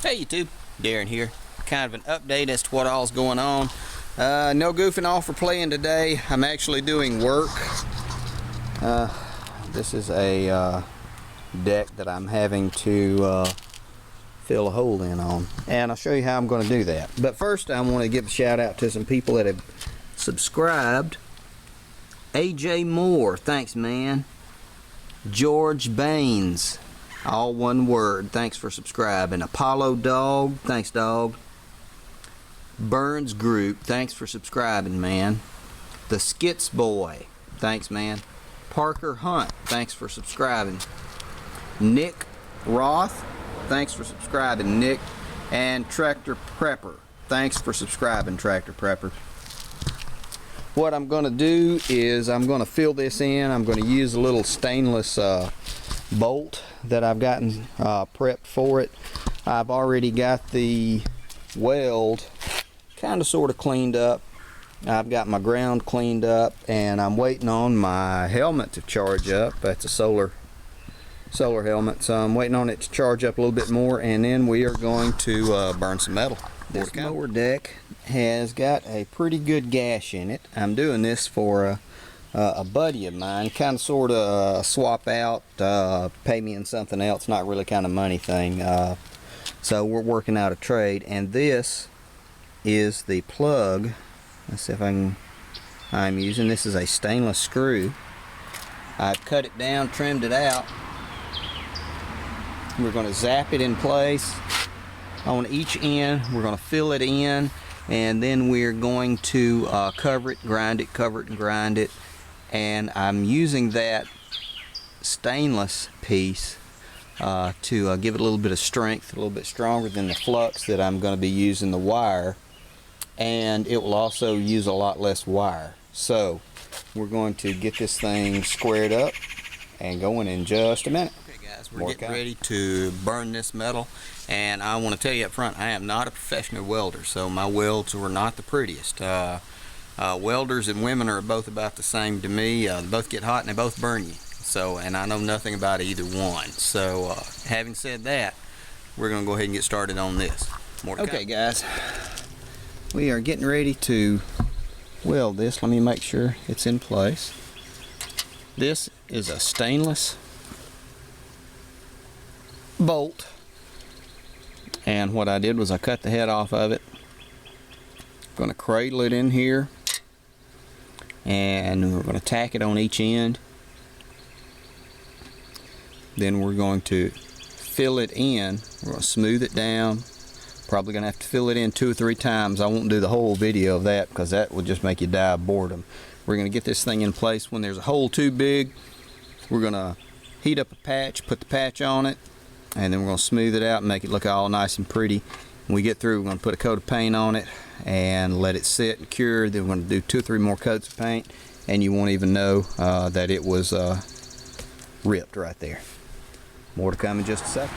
Hey YouTube, Darren here. Kind of an update as to what all's going on. No goofing off or playing today. I'm actually doing work. This is a deck that I'm having to fill a hole in on, and I'll show you how I'm going to do that. But first I want to give a shout out to some people that have subscribed. AJ Moore, thanks man. George Baines, all one word, thanks for subscribing. Apollo Dog, thanks dog. Burns Group, thanks for subscribing man. The Skits Boy, thanks man. Parker Hunt, thanks for subscribing. Nick Roth, thanks for subscribing Nick. And Tractor Prepper, thanks for subscribing Tractor Prepper. What I'm going to do is I'm going to fill this in. I'm going to use a little stainless bolt that I've gotten prepped for it. I've already got the weld kind of sort of cleaned up. I've got my ground cleaned up, and I'm waiting on my helmet to charge up. That's a solar helmet, so I'm waiting on it to charge up a little bit more, and then we are going to burn some metal. This mower deck has got a pretty good gash in it. I'm doing this for a buddy of mine, kind of sort of swap out, pay me in something else, not really kind of money thing. So we're working out a trade, and this is the plug. Let's see if I'm using this is a stainless screw. I've cut it down, trimmed it out. We're going to zap it in place on each end. We're going to fill it in, and then we're going to cover it, grind it, cover it, and grind it. And I'm using that stainless piece to give it a little bit of strength, a little bit stronger than the flux that I'm going to be using the wire, and it will also use a lot less wire. So we're going to get this thing squared up and going in just a minute. Okay guys, we're getting ready to burn this metal, and I want to tell you up front, I am not a professional welder, so my welds were not the prettiest. Welders and women are both about the same to me. They both get hot and they both burn you. So, and I know nothing about either one. So, having said that, we're going to go ahead and get started on this. Okay, guys, we are getting ready to weld this. Let me make sure it's in place. This is a stainless bolt, and what I did was I cut the head off of it. Going to cradle it in here, and we're going to tack it on each end. Then we're going to fill it in. We're going to smooth it down. Probably going to have to fill it in 2 or 3 times. I won't do the whole video of that because that will just make you die of boredom. We're going to get this thing in place. When there's a hole too big, we're going to heat up a patch, put the patch on it, and then we're going to smooth it out and make it look all nice and pretty. When we get through, we're going to put a coat of paint on it and let it sit and cure. Then we're going to do 2 or 3 more coats of paint, and you won't even know that it was ripped right there. More to come in just a second.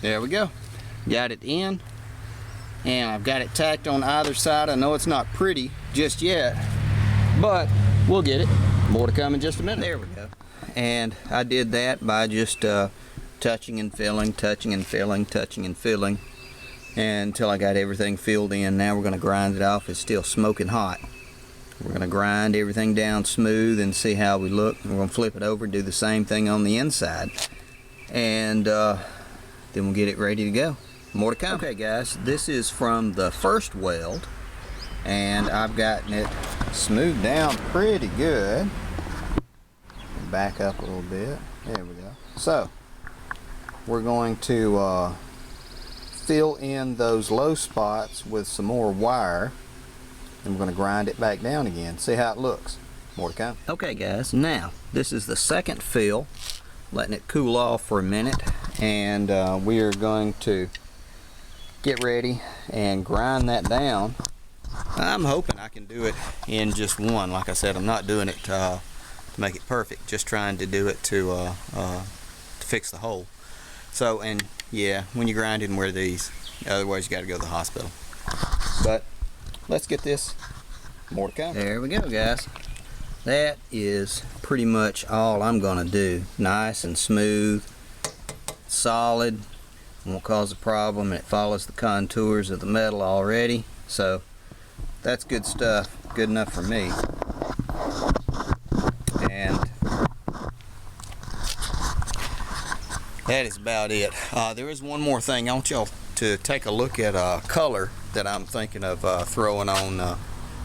There we go. Got it in, and I've got it tacked on either side. I know it's not pretty just yet, but we'll get it. More to come in just a minute. There we go. And I did that by just touching and filling, touching and filling, touching and filling, until I got everything filled in. Now we're going to grind it off. It's still smoking hot. We're going to grind everything down smooth and see how we look. We're going to flip it over and do the same thing on the inside, and then we'll get it ready to go. More to come. Okay guys, this is from the first weld, and I've gotten it smoothed down pretty good. Back up a little bit. There we go. So we're going to fill in those low spots with some more wire, and we're going to grind it back down again. See how it looks. More to come. Okay guys, now this is the second fill, letting it cool off for a minute, and we are going to get ready and grind that down. I'm hoping I can do it in just one. Like I said, I'm not doing it to make it perfect, just trying to do it to fix the hole. So, and yeah, when you grind it, wear these, otherwise you got to go to the hospital. But let's get this. More to come. There we go, guys. That is pretty much all I'm gonna do. Nice and smooth, solid, won't cause a problem, and it follows the contours of the metal already. So that's good stuff, good enough for me. And that is about it. There is one more thing. I want y'all to take a look at a color that I'm thinking of throwing on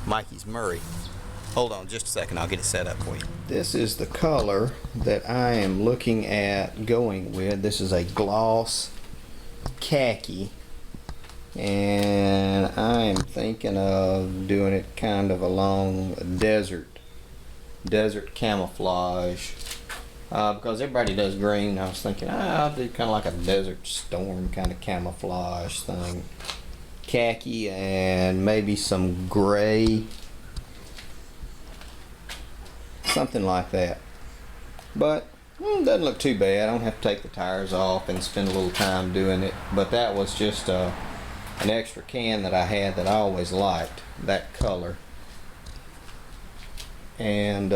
Mikey's Murray. Hold on just a second, I'll get it set up for you. This is the color that I am looking at going with. This is a gloss khaki, and I'm thinking of doing it kind of along desert camouflage, because everybody does green. I was thinking I'll do kind of like a desert storm kind of camouflage thing. Khaki and maybe some gray, something like that. But doesn't look too bad. I don't have to take the tires off and spend a little time doing it. But that was just an extra can that I had that I always liked, that color. And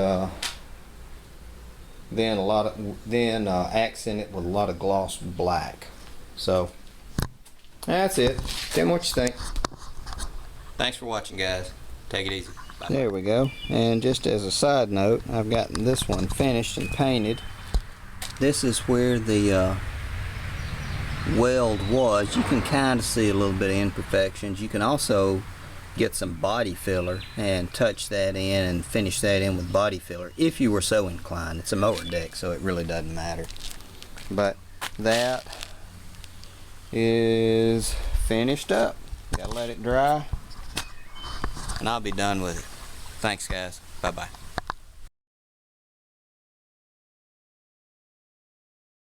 then accent it with a lot of gloss black. So that's it. Tell me what you think. Thanks for watching, guys. Take it easy. Bye. There we go. And just as a side note, I've gotten this one finished and painted. This is where the weld was. You can kind of see a little bit of imperfections. You can also get some body filler and touch that in and finish that in with body filler if you were so inclined. It's a mower deck, so it really doesn't matter. But that is finished up. Gotta let it dry and I'll be done with it. Thanks, guys. Bye bye.